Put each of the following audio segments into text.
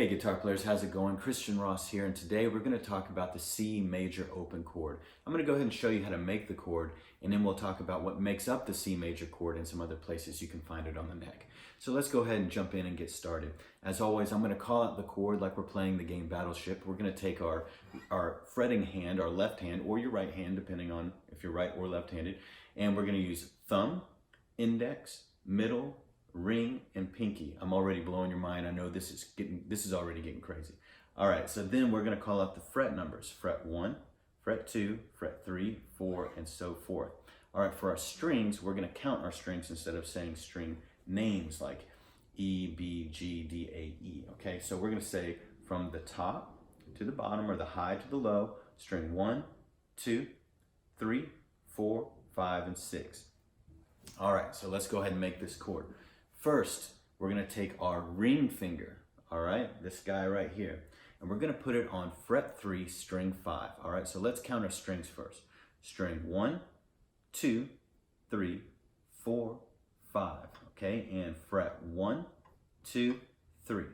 Hey guitar players, how's it going? Christian Ross here, and today we're going to talk about the C major open chord. I'm going to go ahead and show you how to make the chord, and then we'll talk about what makes up the C major chord and some other places you can find it on the neck. So let's go ahead and jump in and get started. As always, I'm going to call out the chord like we're playing the game Battleship. We're going to take our fretting hand, our left hand, or your right hand, depending on if you're right or left-handed, and we're going to use thumb, index, middle, ring, and pinky. I'm already blowing your mind. I know this is already getting crazy. All right, so then we're going to call out the fret numbers. Fret 1, fret 2, fret 3, 4, and so forth. All right, for our strings, we're going to count our strings instead of saying string names like E, B, G, D, A, E. Okay, so we're going to say from the top to the bottom, or the high to the low, string 1, 2, 3, 4, 5, and 6. All right, so let's go ahead and make this chord. First, we're going to take our ring finger, all right, this guy right here, and we're going to put it on fret 3, string 5, all right? So let's count our strings first. String 1, 2, 3, 4, 5, okay? And fret 1, 2, 3.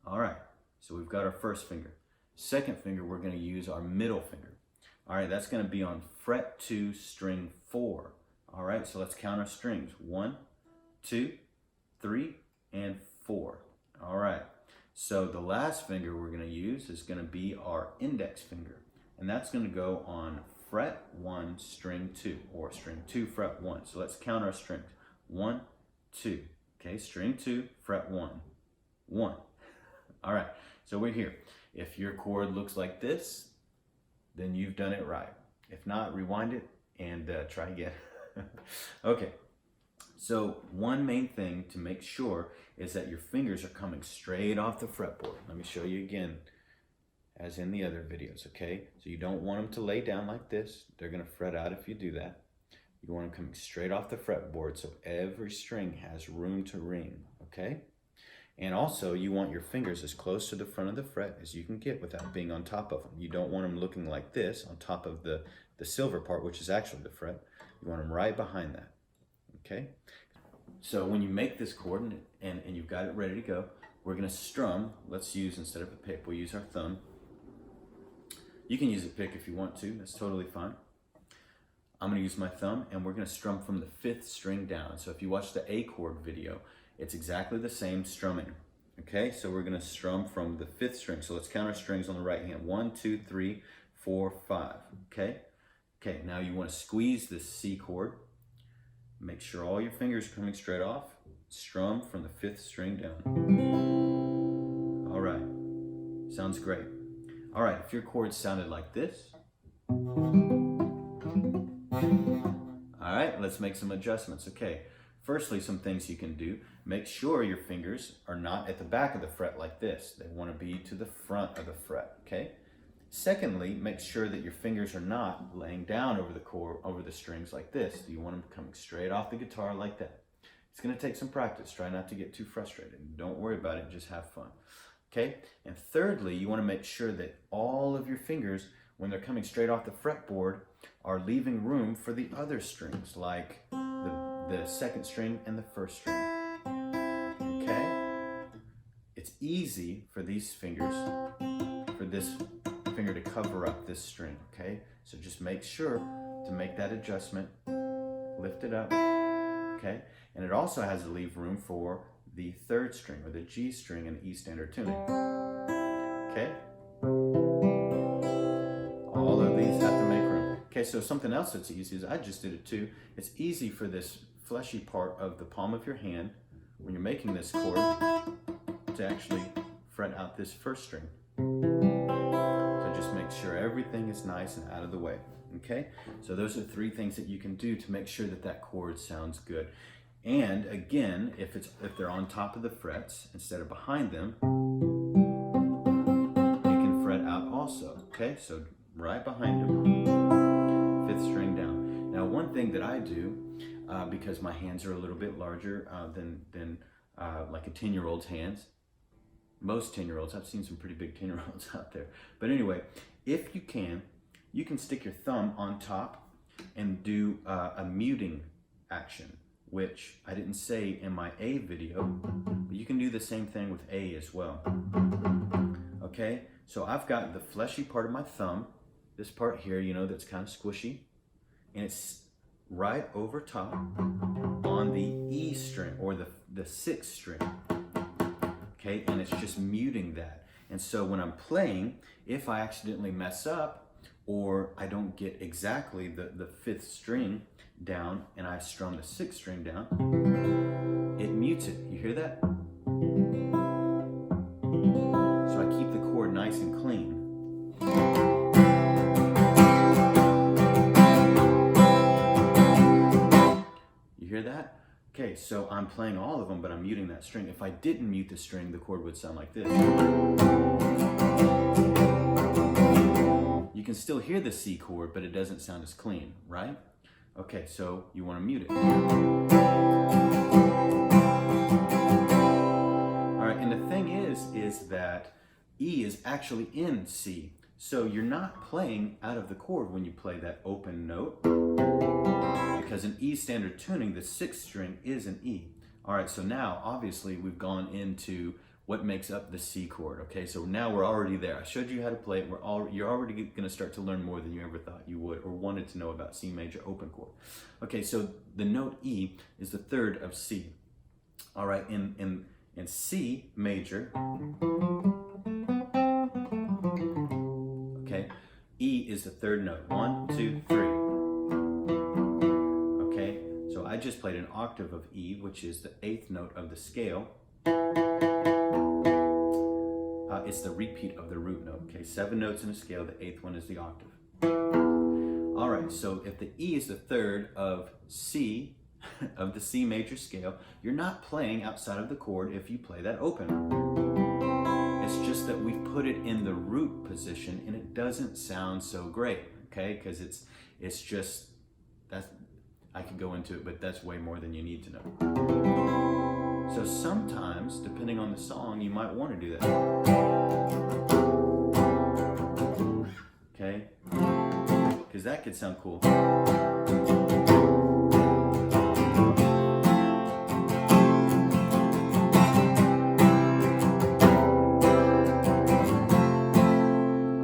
All right, so we've got our first finger. Second finger, we're going to use our middle finger. All right, that's going to be on fret 2, string 4. All right, so let's count our strings. 1, 2, 3, and 4. All right, so the last finger we're going to use is going to be our index finger, and that's going to go on fret 1, string 2, or string 2, fret 1. So let's count our strings. 1, 2. Okay, string 2, fret 1, 1. All right, so we're here. If your chord looks like this, then you've done it right. If not, rewind it and try again. Okay. So one main thing to make sure is that your fingers are coming straight off the fretboard. Let me show you again, as in the other videos, okay? So you don't want them to lay down like this. They're gonna fret out if you do that. You want them coming straight off the fretboard so every string has room to ring, okay? And also you want your fingers as close to the front of the fret as you can get without being on top of them. You don't want them looking like this on top of the silver part, which is actually the fret. You want them right behind that. Okay, so when you make this chord and you've got it ready to go, we're going to strum. Let's use, instead of a pick, we'll use our thumb. You can use a pick if you want to, that's totally fine. I'm going to use my thumb, and we're going to strum from the 5th string down. So if you watch the A chord video, it's exactly the same strumming. Okay, so we're going to strum from the 5th string. So let's count our strings on the right hand. 1, 2, 3, 4, 5. Okay, now you want to squeeze this C chord. Make sure all your fingers are coming straight off. Strum from the 5th string down. All right, sounds great. All right, if your chord sounded like this. All right, let's make some adjustments. Okay, firstly, some things you can do. Make sure your fingers are not at the back of the fret like this. They want to be to the front of the fret, okay? Secondly, make sure that your fingers are not laying down over the chord, over the strings like this. You want them coming straight off the guitar like that. It's going to take some practice. Try not to get too frustrated. Don't worry about it. Just have fun. Okay? And thirdly, you want to make sure that all of your fingers, when they're coming straight off the fretboard, are leaving room for the other strings, like the 2nd string and the 1st string. Okay? It's easy for these fingers, for this finger to cover up this string, okay? So just make sure to make that adjustment, lift it up, okay? And it also has to leave room for the 3rd string, or the G string in E standard tuning, okay? All of these have to make room. Okay, so something else that's easy is, I just did it too, it's easy for this fleshy part of the palm of your hand, when you're making this chord, to actually fret out this 1st string. Just make sure everything is nice and out of the way, okay? So those are 3 things that you can do to make sure that that chord sounds good. And again, if they're on top of the frets instead of behind them, you can fret out also, okay? So right behind them, 5th string down. Now, one thing that I do, because my hands are a little bit larger than like a 10-year-old's hands, most 10-year-olds, I've seen some pretty big 10-year-olds out there. But anyway, if you can stick your thumb on top and do a muting action. which I didn't say in my A video, but you can do the same thing with A as well. Okay, so I've got the fleshy part of my thumb, this part here, you know, that's kind of squishy, and it's right over top on the E string, or the sixth string. Okay, and it's just muting that. And so when I'm playing, if I accidentally mess up, or I don't get exactly the fifth string down, and I strum the sixth string down, it mutes it. You hear that? So I keep the chord nice and clean. You hear that? Okay, so I'm playing all of them, but I'm muting that string. If I didn't mute the string, the chord would sound like this. You can still hear the C chord, but it doesn't sound as clean, right? Okay, so you want to mute it. All right, and the thing is that E is actually in C. So you're not playing out of the chord when you play that open note, because in E standard tuning, the sixth string is an E. All right, so now obviously we've gone into what makes up the C chord. Okay, so now we're already there. I showed you how to play it. You're already going to start to learn more than you ever thought you would or wanted to know about C major open chord. Okay, so the note E is the third of C. All right, in C major, okay, E is the third note. 1, 2, 3. Okay, so I just played an octave of E, which is the eighth note of the scale. It's the repeat of the root note. Okay, 7 notes in a scale, the eighth one is the octave. All right, so if the E is the third of C, of the C major scale, you're not playing outside of the chord if you play that open. It's just that we've put it in the root position and it doesn't sound so great, okay? Because it's just, I could go into it, but that's way more than you need to know. So sometimes, depending on the song, you might want to do that. Okay? Because that could sound cool.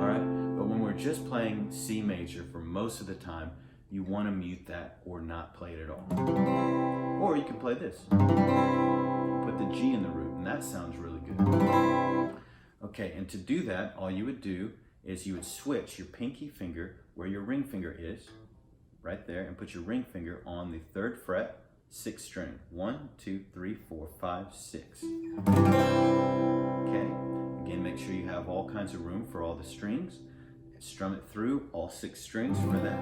Alright? But when we're just playing C major for most of the time, you want to mute that or not play it at all. Or you can play this. Put the G in the root, and that sounds really good. Okay, and to do that, all you would do is you would switch your pinky finger where your ring finger is, right there, and put your ring finger on the third fret, sixth string. 1, 2, 3, 4, 5, 6. Okay, again, make sure you have all kinds of room for all the strings. Strum it through, all 6 strings for that,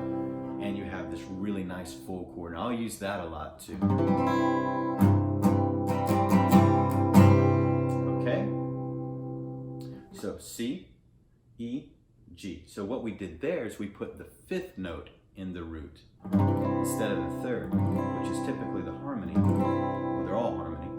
and you have this really nice full chord. And I'll use that a lot too. Okay, so C, E, G. So what we did there is we put the fifth note in the root instead of the third, which is typically the harmony. Well, they're all harmony.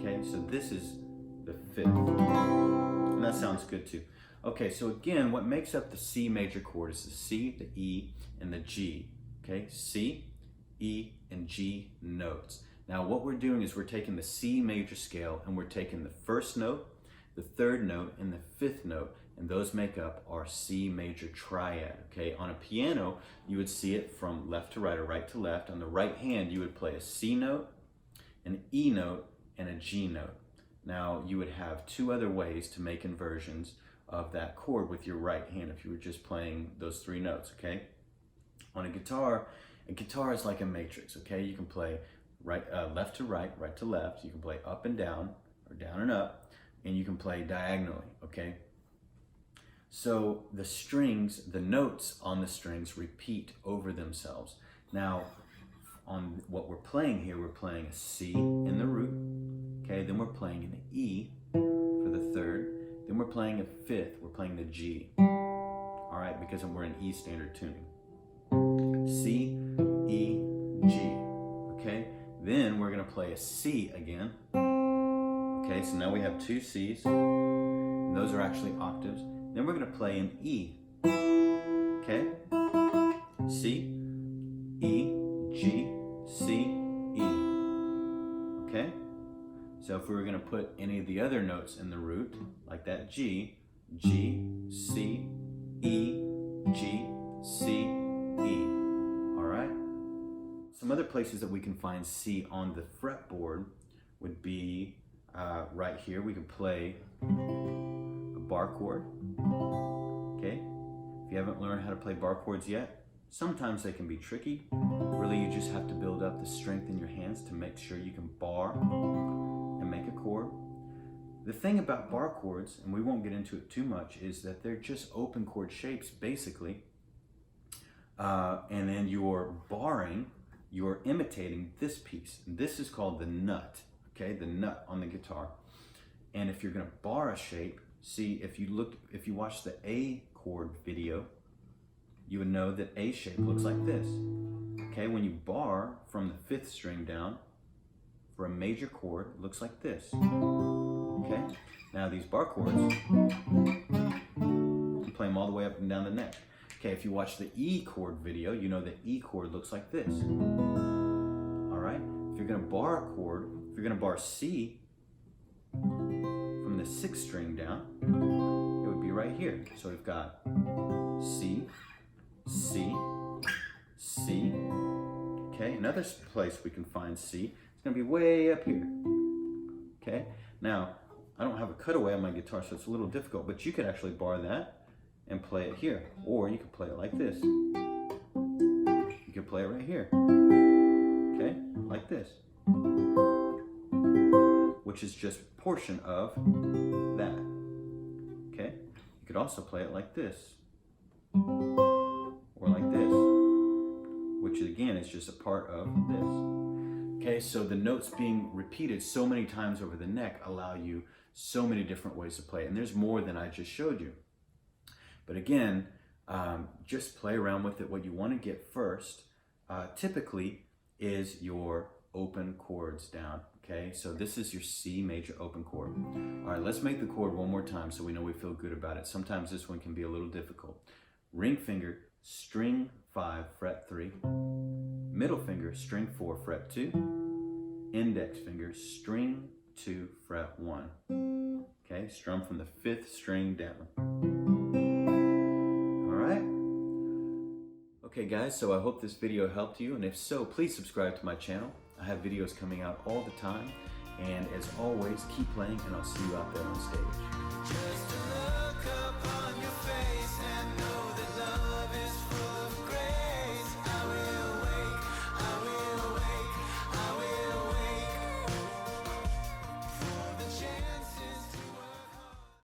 Okay, so this is the fifth, and that sounds good too. Okay, so again, what makes up the C major chord is the C, the E, and the G. Okay, C, E, and G notes. Now what we're doing is we're taking the C major scale and we're taking the first note, the third note, and the fifth note, and those make up our C major triad. Okay, on a piano, you would see it from left to right or right to left. On the right hand, you would play a C note, an E note, and a G note. Now you would have 2 other ways to make inversions of that chord with your right hand if you were just playing those 3 notes, okay? On a guitar is like a matrix, okay? You can play left to right, right to left. You can play up and down, or down and up, and you can play diagonally, okay? So the strings, the notes on the strings repeat over themselves. Now, on what we're playing here, we're playing a C in the root, okay? Then we're playing an E for the third. Then we're playing a fifth, we're playing the G. All right, because we're in E standard tuning. C, E, G, okay? Then we're gonna play a C again. Okay, so now we have 2 Cs. And those are actually octaves. Then we're gonna play an E, okay? C, E, G, C, E. Okay? So if we were going to put any of the other notes in the root, like that G, G, C, E, G, C, E. All right? Some other places that we can find C on the fretboard would be right here. We could play a bar chord. Okay? If you haven't learned how to play bar chords yet, sometimes they can be tricky. Really, you just have to build up the strength in your hands to make sure you can bar and make a chord. The thing about bar chords, and we won't get into it too much, is that they're just open chord shapes, basically. And then you're barring, you're imitating this piece. This is called the nut, okay? The nut on the guitar. And if you're gonna bar a shape, see, if you watch the A chord video, you would know that A shape looks like this. Okay, when you bar from the 5th string down for a major chord, it looks like this. Okay, now these bar chords, you play them all the way up and down the neck. Okay, if you watch the E chord video, you know the E chord looks like this. All right, if you're gonna bar a chord, if you're gonna bar C from the 6th string down, it would be right here. So we've got C, C, C. Okay, another place we can find C, it's gonna be way up here. Okay, now I don't have a cutaway on my guitar, so it's a little difficult, but you could actually bar that and play it here, or you could play it like this. You could play it right here. Okay, like this, which is just a portion of that. Okay, you could also play it like this, or like this, which again is just a part of this. Okay, so the notes being repeated so many times over the neck allow you so many different ways to play it, and there's more than I just showed you. But again, just play around with it. What you want to get first, typically, is your open chords down. Okay, so this is your C major open chord. All right, let's make the chord one more time so we know we feel good about it. Sometimes this one can be a little difficult. Ring finger, string 5, fret 3. Middle finger, string 4, fret 2. Index finger, string 2, fret 1. Okay, strum from the 5th string down. All right. Okay guys, so I hope this video helped you, and if so, please subscribe to my channel. I have videos coming out all the time, and as always, keep playing, and I'll see you out there on stage. Just a look up on your face.